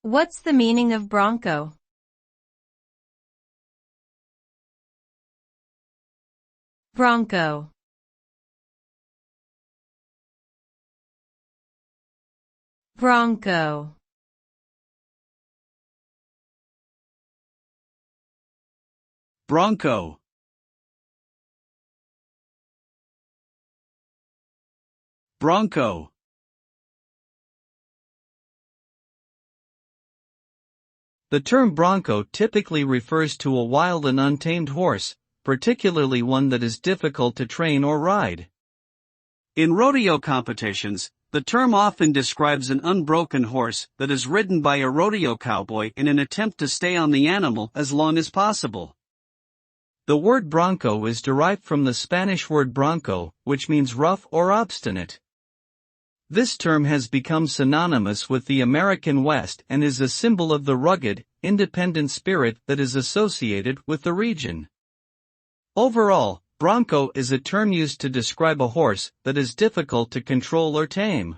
What's the meaning of bronco? Bronco. Bronco. Bronco. Bronco. The term bronco typically refers to a wild and untamed horse, particularly one that is difficult to train or ride. In rodeo competitions, the term often describes an unbroken horse that is ridden by a rodeo cowboy in an attempt to stay on the animal as long as possible. The word bronco is derived from the Spanish word bronco, which means rough or obstinate. This term has become synonymous with the American West and is a symbol of the rugged, independent spirit that is associated with the region. Overall, bronco is a term used to describe a horse that is difficult to control or tame.